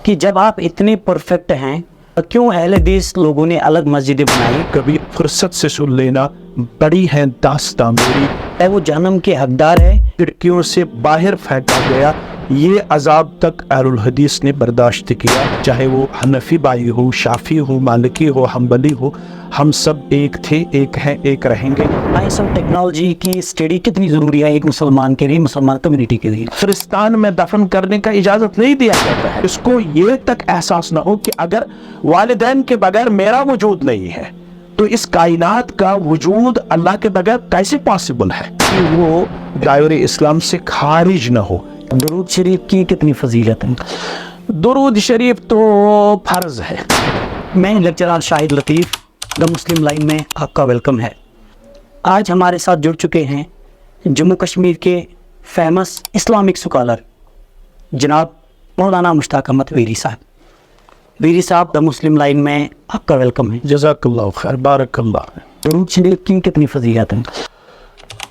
کہ جب آپ اتنے پرفیکٹ ہیں کیوں اہل حدیث لوگوں نے الگ مسجدیں بنائی؟ کبھی فرصت سے سن لینا، بڑی ہے داستاں میری، اے وہ جہنم کے حقدار ہے، کھڑکیوں سے باہر پھینکا گیا، یہ عذاب تک اہل الحدیث نے برداشت کیا، چاہے وہ حنفی بھائی ہو، شافی ہو، مالکی ہو، حنبلی ہو، ہم سب ایک تھے، ایک ہیں، ایک رہیں گے۔ سائنس اور ٹیکنالوجی کی اسٹڈی کتنی ضروری ہے ایک مسلمان کے لیے، مسلمان کمیونٹی کے لیے؟ قبرستان میں دفن کرنے کا اجازت نہیں دیا جاتا ہے، اس کو یہ تک احساس نہ ہو کہ اگر والدین کے بغیر میرا وجود نہیں ہے تو اس کائنات کا وجود اللہ کے بغیر کیسے پاسبل ہے، کہ وہ دائرے اسلام سے خارج نہ ہو۔ درود شریف کی کتنی فضیلت ہے؟ درود شریف تو فرض ہے۔ میں لیکچرر شاہد لطیف، دا مسلم لائن میں آپ کا ویلکم ہے۔ آج ہمارے ساتھ جڑ چکے ہیں جموں کشمیر کے فیمس اسلامک سکالر جناب مولانا مشتاق احمد ویری صاحب۔ ویری صاحب، دا مسلم لائن میں آپ کا ویلکم ہے۔ جزاک اللہ خیر، بارک اللہ۔ درود شریف کی کتنی فضیلت ہے؟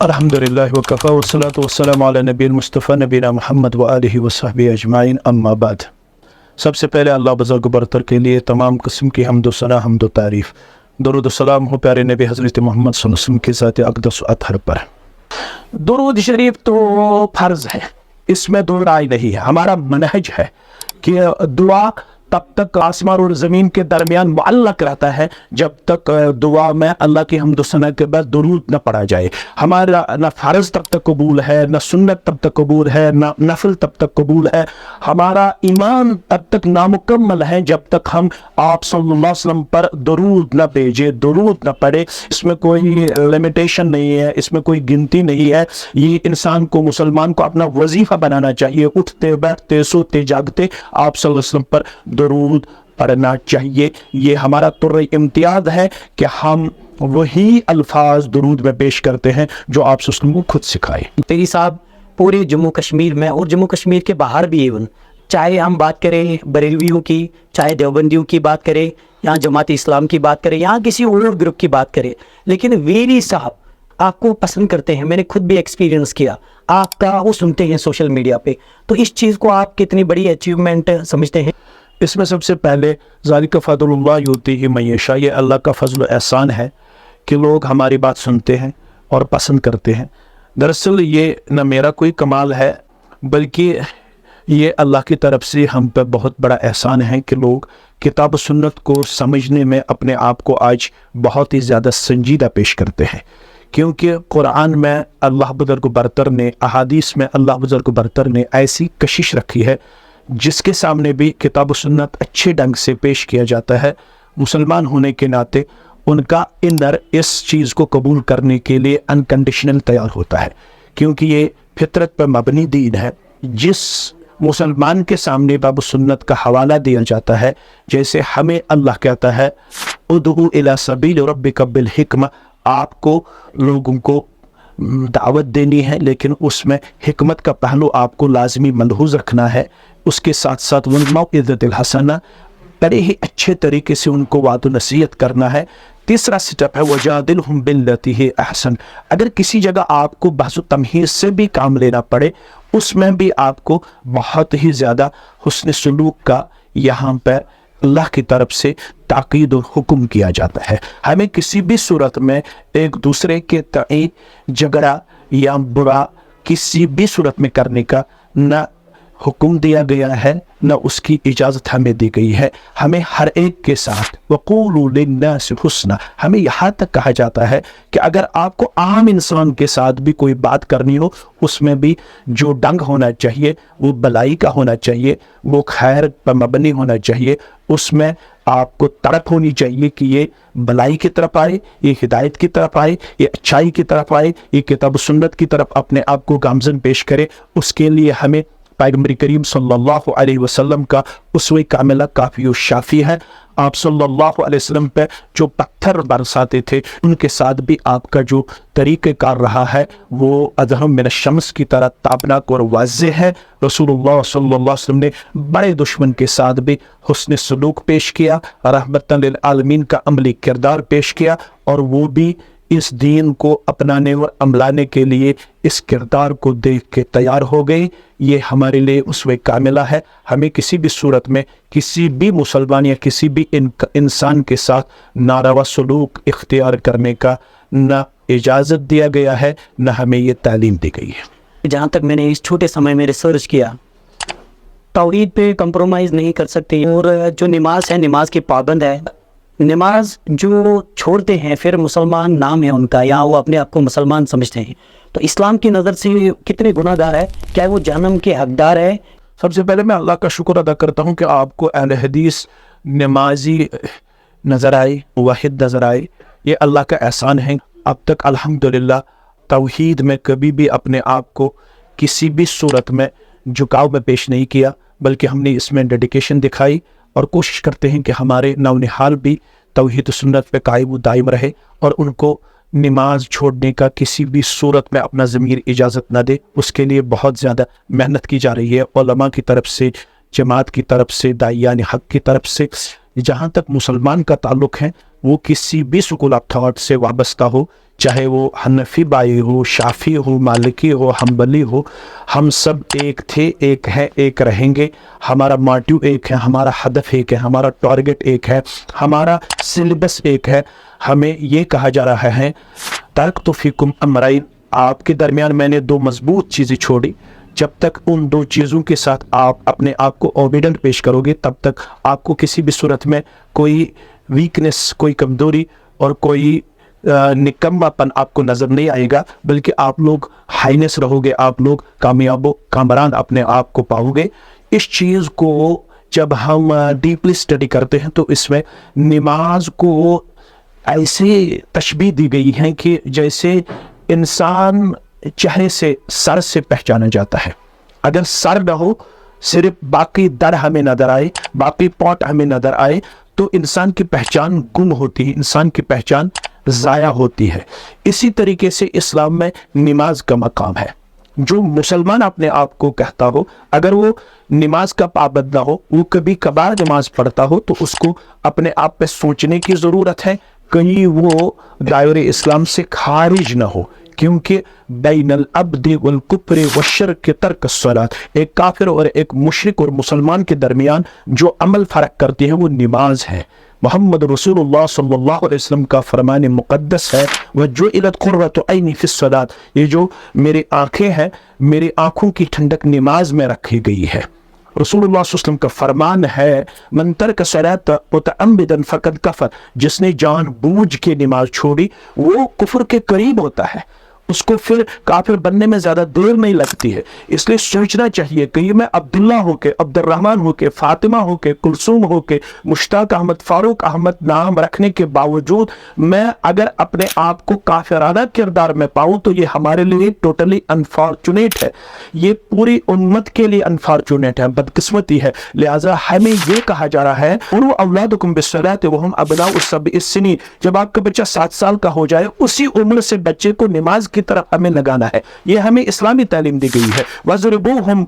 الحمدللہ وکفا والصلاة والسلام علی نبی المصطفیٰ نبینا محمد وآلہ وصحبہ اجمعین، اما بعد۔ سب سے پہلے اللہ بزرگ برتر کے لیے تمام قسم کی حمد و ثنا، حمد و تعریف، درود و سلام ہو پیارے نبی حضرت محمد صلی اللہ علیہ وسلم کے ذات اقدس و اطہر پر۔ درود شریف تو فرض ہے، اس میں دو رائے نہیں ہے۔ ہمارا منہج ہے کہ دعا تب تک آسمان اور زمین کے درمیان معلق رہتا ہے جب تک دعا میں اللہ کی حمد و ثنا کے بعد درود نہ پڑھا جائے۔ ہمارا نہ فرض تب تک قبول ہے، نہ سنت تب تک قبول ہے، نہ نفل تب تک قبول ہے۔ ہمارا ایمان تب تک نامکمل ہے جب تک ہم آپ صلی اللہ علیہ وسلم پر درود نہ بھیجے، درود نہ پڑھے۔ اس میں کوئی لمیٹیشن نہیں ہے، اس میں کوئی گنتی نہیں ہے۔ یہ انسان کو، مسلمان کو اپنا وظیفہ بنانا چاہیے، اٹھتے بیٹھتے سوتے جاگتے آپ صلی اللہ علیہ وسلم پر درود پڑھنا چاہیے۔ یہ ہمارا طر امتیاز ہے کہ ہم وہی الفاظ درود میں پیش کرتے ہیں جو آپ صلی اللہ علیہ وسلم کو خود سکھائے۔ ویری صاحب، پورے جموں کشمیر میں اور جموں کشمیر کے باہر بھی ایون، چاہے ہم بات کریں بریلویوں کی، چاہے دیوبندیوں کی بات کریں، یہاں جماعت اسلام کی بات کریں، یہاں کسی اور گروپ کی بات کریں، لیکن ویری صاحب آپ کو پسند کرتے ہیں۔ میں نے خود بھی ایکسپیرینس کیا، آپ کا وہ سنتے ہیں سوشل میڈیا پہ، تو اس چیز کو آپ کتنی بڑی اچیومنٹ سمجھتے ہیں؟ اس میں سب سے پہلے ذالک فضل اللہ یؤتیہ من یشاء، یہ اللہ کا فضل و احسان ہے کہ لوگ ہماری بات سنتے ہیں اور پسند کرتے ہیں۔ دراصل یہ نہ میرا کوئی کمال ہے بلکہ یہ اللہ کی طرف سے ہم پہ بہت بڑا احسان ہے کہ لوگ کتاب و سنت کو سمجھنے میں اپنے آپ کو آج بہت ہی زیادہ سنجیدہ پیش کرتے ہیں، کیونکہ قرآن میں اللہ بزرگ برتر نے، احادیث میں اللہ بزرگ برتر نے ایسی کشش رکھی ہے جس کے سامنے بھی کتاب و سنت اچھے ڈھنگ سے پیش کیا جاتا ہے۔ مسلمان ہونے کے ناطے ان کا انر اس چیز کو قبول کرنے کے لیے انکنڈیشنل تیار ہوتا ہے، کیونکہ یہ فطرت پر مبنی دین ہے۔ جس مسلمان کے سامنے باب سنت کا حوالہ دیا جاتا ہے، جیسے ہمیں اللہ کہتا ہے ادعو الی سبیل ربک بالحکمہ، آپ کو لوگوں کو دعوت دینی ہے لیکن اس میں حکمت کا پہلو آپ کو لازمی ملحوظ رکھنا ہے۔ اس کے ساتھ ساتھ والموعظۃ الحسنہ، بڑے ہی اچھے طریقے سے ان کو وعظ و نصیحت کرنا ہے۔ تیسرا سٹیپ ہے وجادلہم باللتی ہی احسن، اگر کسی جگہ آپ کو بحث و تمہیز سے بھی کام لینا پڑے اس میں بھی آپ کو بہت ہی زیادہ حسن سلوک کا یہاں پہ اللہ کی طرف سے تاکید و حکم کیا جاتا ہے۔ ہمیں کسی بھی صورت میں ایک دوسرے کے تئیں جھگڑا یا برا کسی بھی صورت میں کرنے کا نہ حکم دیا گیا ہے، نہ اس کی اجازت ہمیں دی گئی ہے۔ ہمیں ہر ایک کے ساتھ وقولوا للناس حسنا، ہمیں یہاں تک کہا جاتا ہے کہ اگر آپ کو عام انسان کے ساتھ بھی کوئی بات کرنی ہو اس میں بھی جو ڈنگ ہونا چاہیے وہ بلائی کا ہونا چاہیے، وہ خیر پر مبنی ہونا چاہیے، اس میں آپ کو تڑپ ہونی چاہیے کہ یہ بلائی کی طرف آئے، یہ ہدایت کی طرف آئے، یہ اچھائی کی طرف آئے، یہ کتاب و سنت کی طرف اپنے آپ کو گامزن پیش کرے۔ اس کے لیے ہمیں پیغمبر کریم صلی اللہ علیہ وسلم کا اسوہ کاملہ کافی و شافی ہے۔ آپ صلی اللہ علیہ وسلم پہ جو پتھر برساتے تھے ان کے ساتھ بھی آپ کا جو طریقہ کار رہا ہے وہ اظہم من الشمس کی طرح تابناک اور واضح ہے۔ رسول اللہ صلی اللہ علیہ وسلم نے بڑے دشمن کے ساتھ بھی حسن سلوک پیش کیا، رحمت للعالمین کا عملی کردار پیش کیا، اور وہ بھی اس دین کو اپنانے و عملانے کے لیے اس کردار کو دیکھ کے تیار ہو گئی، یہ ہمارے لیے اسوہ کاملہ ہے۔ ہمیں کسی بھی صورت میں کسی بھی مسلمان یا کسی بھی انسان کے ساتھ ناروا سلوک اختیار کرنے کا نہ اجازت دیا گیا ہے، نہ ہمیں یہ تعلیم دی گئی ہے۔ جہاں تک میں نے اس چھوٹے سمے میں ریسرچ کیا، توحید پہ کمپرومائز نہیں کر سکتے، اور جو نماز ہے نماز کی پابند ہے۔ نماز جو چھوڑتے ہیں پھر مسلمان نام ہے ان کا، یا وہ اپنے آپ کو مسلمان سمجھتے ہیں، تو اسلام کی نظر سے کتنے گناہ گار ہے؟ کیا وہ جہنم کے حقدار ہے؟ سب سے پہلے میں اللہ کا شکر ادا کرتا ہوں کہ آپ کو اہل حدیث نمازی نظر آئی، واحد نظر آئی، یہ اللہ کا احسان ہے۔ اب تک الحمدللہ توحید میں کبھی بھی اپنے آپ کو کسی بھی صورت میں جھکاؤ میں پیش نہیں کیا، بلکہ ہم نے اس میں ڈیڈیکیشن دکھائی، اور کوشش کرتے ہیں کہ ہمارے نونہال بھی توحید و سنت پہ قائم و دائم رہے، اور ان کو نماز چھوڑنے کا کسی بھی صورت میں اپنا ضمیر اجازت نہ دے۔ اس کے لیے بہت زیادہ محنت کی جا رہی ہے، علماء کی طرف سے، جماعت کی طرف سے، داعیان حق کی طرف سے۔ جہاں تک مسلمان کا تعلق ہے، وہ کسی بھی سکول آف تھاٹ سے وابستہ ہو، چاہے وہ حنفی بائی ہو، شافی ہو، مالکی ہو، حنبلی ہو، ہم سب ایک تھے، ایک ہیں، ایک رہیں گے۔ ہمارا موٹیو ایک ہے، ہمارا ہدف ایک ہے، ہمارا ٹارگٹ ایک ہے، ہمارا سلیبس ایک ہے۔ ہمیں یہ کہا جا رہا ہے ترکت فیکم امرین، آپ کے درمیان میں نے دو مضبوط چیزیں چھوڑی، جب تک ان دو چیزوں کے ساتھ آپ اپنے آپ کو اوبیڈنٹ پیش کرو گے، تب تک آپ کو کسی بھی صورت میں کوئی ویکنس، کوئی کمزوری اور کوئی نکما پن آپ کو نظر نہیں آئے گا، بلکہ آپ لوگ ہائنس رہو گے، آپ لوگ کامیاب و کامران اپنے آپ کو پاؤ گے۔ اس چیز کو جب ہم ڈیپلی اسٹڈی کرتے ہیں تو اس میں نماز کو ایسے تشبیہ دی گئی ہے کہ جیسے انسان چہرے سے، سر سے پہچانا جاتا ہے۔ اگر سر نہ ہو، صرف باقی در ہمیں نظر آئے، باقی پوٹ ہمیں نظر آئے، تو انسان کی پہچان گم ہوتی ہے، انسان کی پہچان ضائع ہوتی ہے۔ اسی طریقے سے اسلام میں نماز کا مقام ہے۔ جو مسلمان اپنے آپ کو کہتا ہو، اگر وہ نماز کا پابند نہ ہو، وہ کبھی کبھار نماز پڑھتا ہو، تو اس کو اپنے آپ پہ سوچنے کی ضرورت ہے، کہیں وہ دائرے اسلام سے خارج نہ ہو، کیونکہ بین العبد والکفر والشرک ترک الصلاۃ، ایک کافر اور ایک مشرک اور مسلمان کے درمیان جو عمل فرق کرتی ہے وہ نماز ہے۔ محمد رسول اللہ صلی اللہ علیہ وسلم کا فرمان مقدس ہے، وَجُعِلَتْ قُرَّةُ عَيْنِي فِي الصَّلَاةِ، یہ جو میری آنکھیں ہیں، میری آنکھوں کی ٹھنڈک نماز میں رکھی گئی ہے۔ رسول اللہ صلی اللہ علیہ وسلم کا فرمان ہے، من ترک الصلاۃ متعمدا فقد کفر، جس نے جان بوجھ کے نماز چھوڑی وہ کفر کے قریب ہوتا ہے، اس کو پھر کافر بننے میں زیادہ دیر نہیں لگتی ہے۔ اس لیے سوچنا چاہیے کہ میں عبداللہ ہو کے، عبد الرحمن ہو کے، فاطمہ ہو کے، کلثوم ہو کے، مشتاق احمد، فاروق احمد نام رکھنے کے باوجود میں اگر اپنے آپ کو کافرانہ کردار میں پاؤں تو یہ ہمارے لیے ٹوٹلی انفارچونیٹ ہے، یہ پوری امت کے لیے انفارچونیٹ ہے، بدقسمتی ہے۔ لہٰذا ہمیں یہ کہا جا رہا ہے مروا اولادکم بالصلاۃ وہم ابناء السبع السنین، جب آپ کا بچہ 7 سال کا ہو جائے اسی عمر سے بچے کو نماز کی طرف ہمیں لگانا ہے، یہ ہمیں اسلامی تعلیم دی گئی ہے۔ وَضْرِبُوهُمْ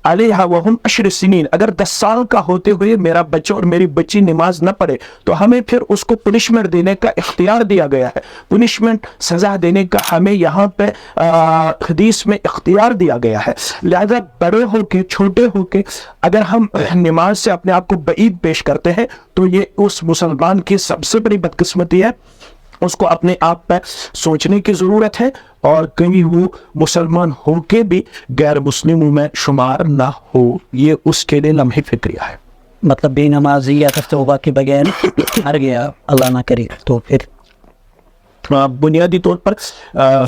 عَلَيْهَا وَهُمْ 10 سنین، اگر 10 سال کا ہوتے ہوئے میرا بچہ اور میری بچی نماز نہ پڑھے تو ہمیں پھر اس کو پنشمنٹ دینے کا اختیار دیا گیا ہے، پنشمنٹ سزا دینے کا ہمیں یہاں پہ حدیث میں اختیار دیا گیا ہے۔ لہذا بڑے ہو کے، چھوٹے ہو کے اگر ہم نماز سے اپنے آپ کو بعید پیش کرتے ہیں تو یہ اس مسلمان کی سب سے بڑی بدقسمتی ہے، اس کو اپنے آپ پہ سوچنے کی ضرورت ہے، اور کہیں وہ مسلمان ہو کے بھی غیر مسلموں میں شمار نہ ہو، یہ اس کے لیے لمحہ فکریہ ہے۔ مطلب بے نمازی یا توبہ کے بغیر مر گیا، اللہ نہ کرے تو پھر بنیادی طور پر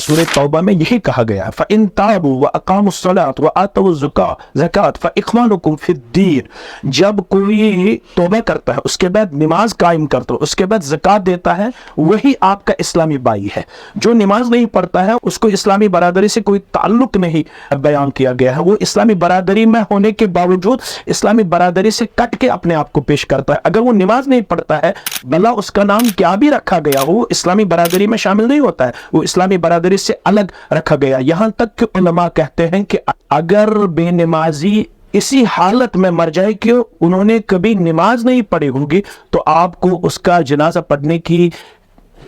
سورہ توبہ میں یہی کہا گیا، فَإِن تَابُوا وَأَقَامُوا الصَّلَاةَ وَآتَوُا الزَّكَاةَ فَإِخْوَانُكُمْ فِي الدِّينِ، جب کوئی توبہ کرتا ہے، اس کے بعد نماز قائم کرتا ہے، اس کے بعد زکوٰۃ دیتا ہے، وہی آپ کا اسلامی بھائی ہے۔ جو نماز نہیں پڑھتا ہے اس کو اسلامی برادری سے کوئی تعلق نہیں بیان کیا گیا ہے، وہ اسلامی برادری میں ہونے کے باوجود اسلامی برادری سے کٹ کے اپنے آپ کو پیش کرتا ہے۔ اگر وہ نماز نہیں پڑھتا ہے، بھلا اس کا نام کیا بھی رکھا گیا ہو، اسلامی برادری میں شامل نہیں ہوتا ہے، وہ اسلامی برادری سے الگ رکھا گیا۔ یہاں تک کہ علماء کہتے ہیں کہ اگر بے نمازی اسی حالت میں مر جائے کہ انہوں نے کبھی نماز نہیں پڑھی ہوگی تو آپ کو اس کا جنازہ پڑھنے کی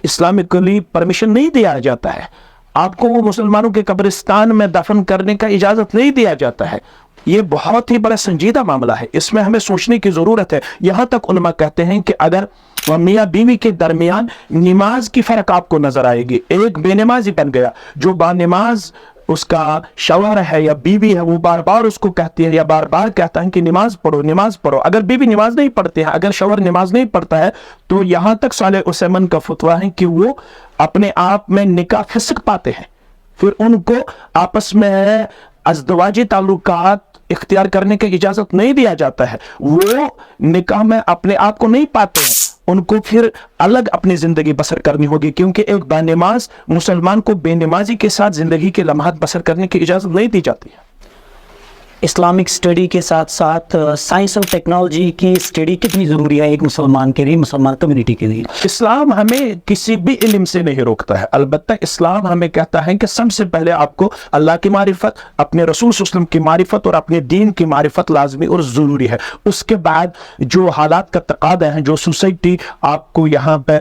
اسلامکلی پرمیشن نہیں دیا جاتا ہے. آپ کو وہ مسلمانوں کے قبرستان میں دفن کرنے کا اجازت نہیں دیا جاتا ہے. یہ بہت ہی بڑا سنجیدہ معاملہ ہے, اس میں ہمیں سوچنے کی ضرورت ہے. یہاں تک علماء کہتے ہیں کہ اگر میاں بیوی کے درمیان نماز کی فرق آپ کو نظر آئے گی, ایک بے نمازی بن گیا, جو با نماز اس کا شوہر ہے یا بیوی ہے, وہ بار بار اس کو کہتی ہے یا بار بار کہتا ہے کہ نماز پڑھو نماز پڑھو. اگر بیوی نماز نہیں پڑھتی ہے, اگر شوہر نماز نہیں پڑھتا ہے, تو یہاں تک صالح عثیمین کا فتویٰ ہے کہ وہ اپنے آپ میں نکاح فسق پاتے ہیں, پھر ان کو آپس میں ازدواجی تعلقات اختیار کرنے کی اجازت نہیں دیا جاتا ہے. وہ نکاح میں اپنے آپ کو نہیں پاتے ہیں, ان کو پھر الگ اپنی زندگی بسر کرنی ہوگی, کیونکہ ایک با نماز مسلمان کو بے نمازی کے ساتھ زندگی کے لمحات بسر کرنے کی اجازت نہیں دی جاتی ہے. اسلامک اسٹڈی کے ساتھ ساتھ سائنس اور ٹیکنالوجی کی اسٹڈی کتنی ضروری ہے ایک مسلمان کے لیے, مسلمان کمیونٹی کے لیے؟ اسلام ہمیں کسی بھی علم سے نہیں روکتا ہے, البتہ اسلام ہمیں کہتا ہے کہ سب سے پہلے آپ کو اللہ کی معرفت, اپنے رسول صلی اللہ علیہ وسلم کی معرفت اور اپنے دین کی معرفت لازمی اور ضروری ہے. اس کے بعد جو حالات کا تقاضا ہے, جو سوسائٹی آپ کو یہاں پہ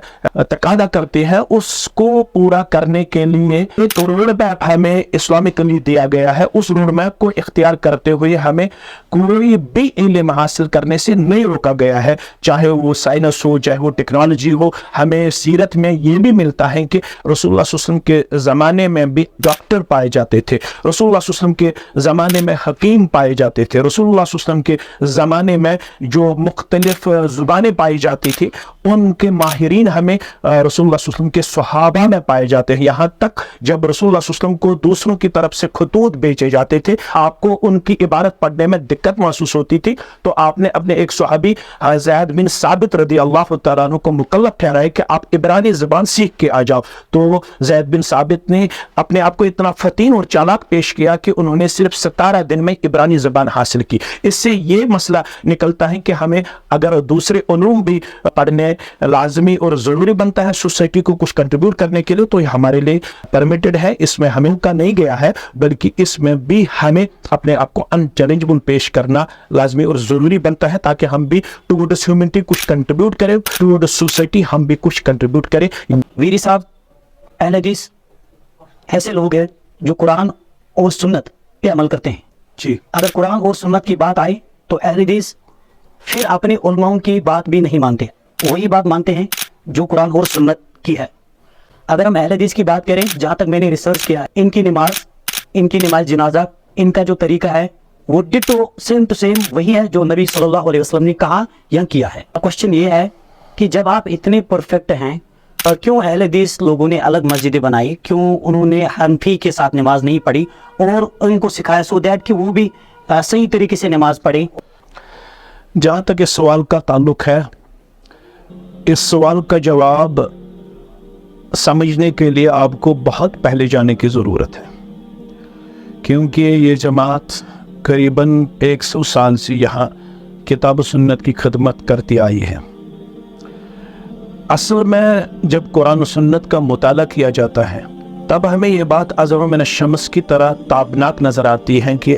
تقاضا کرتی ہے, اس کو پورا کرنے کے لیے ایک روڈ میپ ہمیں اسلامکلی دیا گیا ہے. اس روڈ میپ کو اختیار کرتے ہوئے ہمیں کوئی بھی علم حاصل کرنے سے نہیں روکا گیا ہے, چاہے وہ سائنس ہو, چاہے وہ ٹیکنالوجی ہو. ہمیں سیرت میں یہ بھی ملتا ہے کہ رسول اللہ صلی اللہ علیہ وسلم کے زمانے میں بھی ڈاکٹر پائے جاتے تھے, رسول اللہ صلی اللہ علیہ وسلم کے زمانے میں حکیم پائے جاتے تھے, رسول اللہ صلی اللہ علیہ وسلم کے زمانے میں جو مختلف زبانیں پائی جاتی تھی ان کے ماہرین ہمیں رسول اللہ صلی اللہ علیہ وسلم کے صحابہ میں پائے جاتے ہیں. یہاں تک جب رسول اللہ صلی اللہ علیہ وسلم کو دوسروں کی طرف سے خطوط بیچے جاتے تھے, آپ کو ان کی عبارت پڑھنے میں دقت محسوس ہوتی تھی, تو آپ نے اپنے ایک صحابی زید بن ثابت رضی اللہ تعالیٰ عنہ کو مکلف ٹھہرایا کہ آپ عبرانی زبان سیکھ کے آ جاؤ. تو زید بن ثابت نے اپنے آپ کو اتنا فتین اور چالاک پیش کیا کہ انہوں نے صرف 17 دن میں عبرانی زبان حاصل کی. اس سے یہ مسئلہ نکلتا ہے کہ ہمیں اگر دوسرے علوم بھی پڑھنے لازمی اور ضروری بنتا ہے سوسائٹی کو کچھ کنٹریبیوٹ کرنے کے لیے, تو یہ ہمارے لیے پرمیٹڈ ہے, اس میں ہمیں کا نہیں گیا ہے, بلکہ اس میں بھی ہمیں اپنے آپ کو انچیلنجبل پیش کرنا لازمی اور ضروری بنتا ہے, تاکہ ہم بھی ٹوورڈز ہیومنٹی کچھ کنٹریبیوٹ کریں, ٹوورڈز سوسائٹی ہم بھی کچھ کنٹریبیوٹ کریں. ویری صاحب, اہل حدیث ایسے لوگ ہیں جو قرآن اور سنت پہ عمل کرتے ہیں. جی, اگر قرآن اور سنت کی بات آئی تو اہل حدیث پھر اپنے علماؤں کی بات بھی نہیں مانتے, وہی بات مانتے ہیں جو قرآن اور سنت کی ہے. اگر ہم اہل حدیث کی بات کریں, جہاں تک میں نے ریسرچ کیا ہے, ان کی نماز جنازہ, ان کا جو طریقہ ہے وہ ڈٹو سیم ٹو سیم وہی ہے جو نبی صلی اللہ علیہ وسلم نے کہا یا کیا ہے. کوشچن یہ ہے کہ جب آپ اتنے پرفیکٹ ہیں, اور کیوں اہل حدیث لوگوں نے الگ مسجدیں بنائی, کیوں انہوں نے حنفی کے ساتھ نماز نہیں پڑھی اور ان کو سکھایا سو دیٹ کہ وہ بھی صحیح طریقے سے نماز پڑھیں؟ جہاں تک اس سوال کا تعلق ہے, اس سوال کا جواب سمجھنے کے لیے آپ کو بہت پہلے جانے کی ضرورت ہے, کیونکہ یہ جماعت قریباً 100 سال سے یہاں کتاب و سنت کی خدمت کرتی آئی ہے. اصل میں جب قرآن و سنت کا مطالعہ کیا جاتا ہے تب ہمیں یہ بات اعظم من الشمس کی طرح تابناک نظر آتی ہے کہ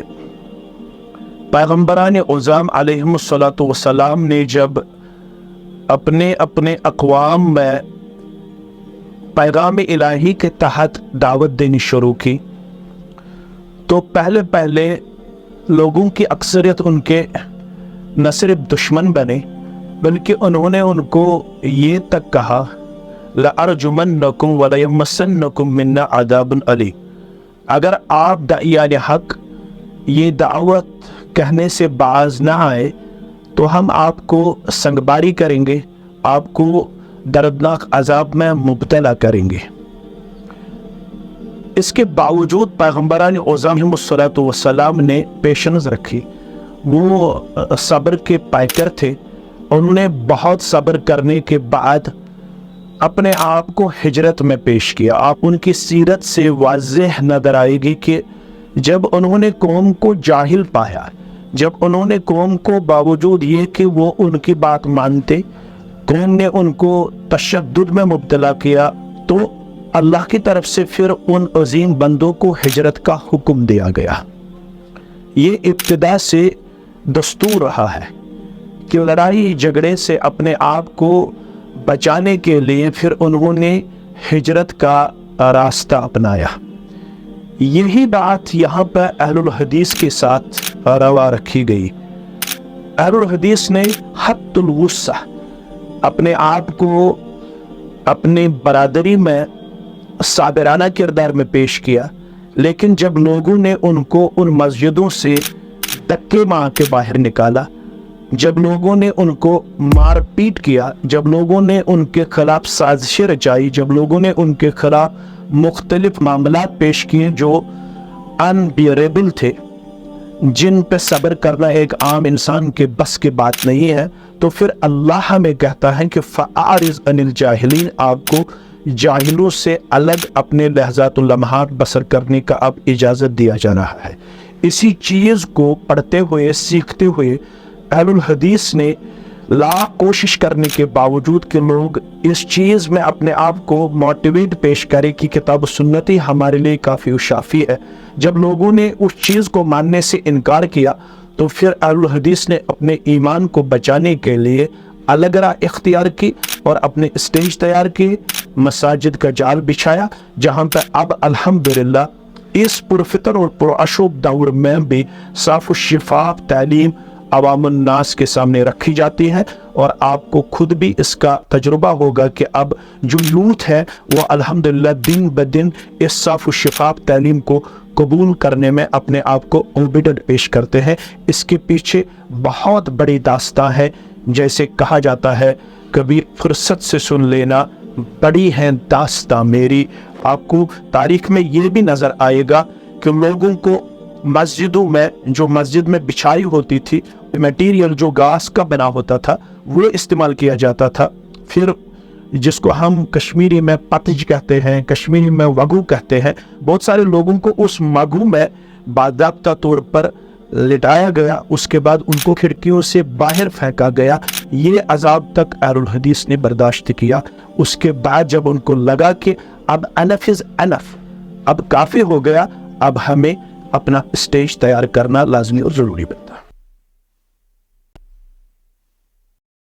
پیغمبران اعظم علیہم السلام نے جب اپنے اقوام میں پیغام الہی کے تحت دعوت دینی شروع کی, تو پہلے لوگوں کی اکثریت ان کے نہ صرف دشمن بنے, بلکہ انہوں نے ان کو یہ تک کہا لَأَرْجُمَنَّكُمْ وَلَيَمَّسَنَّكُمْ مِنَّا عَذَابٌ أَلِيمٌ. اگر آپ داعیان حق یہ دعوت کہنے سے باز نہ آئے تو ہم آپ کو سنگباری کریں گے, آپ کو دردناک عذاب میں مبتلا کریں گے. اس کے باوجود پیغمبران اعظم والسلام نے پیشنس رکھی, وہ صبر کے پائکر تھے. انہوں نے بہت صبر کرنے کے بعد اپنے آپ کو ہجرت میں پیش کیا. آپ ان کی سیرت سے واضح نظر آئے گی کہ جب انہوں نے قوم کو جاہل پایا, جب انہوں نے قوم کو باوجود یہ کہ وہ ان کی بات مانتے, قوم نے ان کو تشدد میں مبتلا کیا, تو اللہ کی طرف سے پھر ان عظیم بندوں کو ہجرت کا حکم دیا گیا. یہ ابتدا سے دستور رہا ہے کہ لڑائی جھگڑے سے اپنے آپ کو بچانے کے لیے پھر انہوں نے ہجرت کا راستہ اپنایا۔ یہی بات یہاں پر اہل الحدیث کے ساتھ روا رکھی گئی۔ اہل الحدیث نے حد الوسع اپنے آپ کو اپنے برادری میں صابرانہ کردار میں پیش کیا، لیکن جب لوگوں نے ان کو ان مسجدوں سے دھکے مار کے باہر نکالا، جب لوگوں نے ان کو مار پیٹ کیا، جب لوگوں نے ان کے خلاف سازشیں رچائی، جب لوگوں نے ان کے خلاف مختلف معاملات پیش کیے جو انبیئریبل تھے، جن پہ صبر کرنا ایک عام انسان کے بس کی بات نہیں ہے، تو پھر اللہ ہمیں کہتا ہے کہ فَأَعْرِضْ عَنِ الْجَاهِلِينَ، آپ کو جاہلوں سے الگ اپنے لحظات و لمحات بسر کرنے کا اب اجازت دیا جا رہا ہے۔ اسی چیز کو پڑھتے ہوئے سیکھتے ہوئے اہل الحدیث نے لاکھ کوشش کرنے کے باوجود کہ لوگ اس چیز میں اپنے آپ کو موٹیویٹ پیش کرے کہ کتاب و سنت ہی ہمارے لیے کافی و شافی ہے، جب لوگوں نے اس چیز کو ماننے سے انکار کیا تو پھر اہل الحدیث نے اپنے ایمان کو بچانے کے لیے الگ راہ اختیار کی اور اپنے اسٹیج تیار کی، مساجد کا جال بچھایا، جہاں پہ اب الحمدللہ اس پرفطر اور پرعشوب دور میں بھی صاف و شفاف تعلیم عوام الناس کے سامنے رکھی جاتی ہے، اور آپ کو خود بھی اس کا تجربہ ہوگا کہ اب جو یوتھ ہے وہ الحمدللہ دن بدن اس صاف و شفاف تعلیم کو قبول کرنے میں اپنے آپ کو اوبیڈنٹ پیش کرتے ہیں۔ اس کے پیچھے بہت بڑی داستان ہے، جیسے کہا جاتا ہے کبھی فرصت سے سن لینا، بڑی ہے داستان میری۔ آپ کو تاریخ میں یہ بھی نظر آئے گا کہ لوگوں کو مسجدوں میں جو مسجد میں بچھائی ہوتی تھی میٹیریل جو گھاس کا بنا ہوتا تھا وہ استعمال کیا جاتا تھا، پھر جس کو ہم کشمیری میں پتج کہتے ہیں، کشمیری میں وگو کہتے ہیں، بہت سارے لوگوں کو اس مگو میں باضابطہ طور پر لٹایا گیا، اس کے بعد ان کو کھڑکیوں سے باہر پھینکا گیا۔ یہ عذاب تک اہل الحدیث نے برداشت کیا۔ اس کے بعد جب ان کو لگا کہ اب انف از انف، اب کافی ہو گیا، اب ہمیں اپنا اسٹیج تیار کرنا لازمی اور ضروری بنتا ہے۔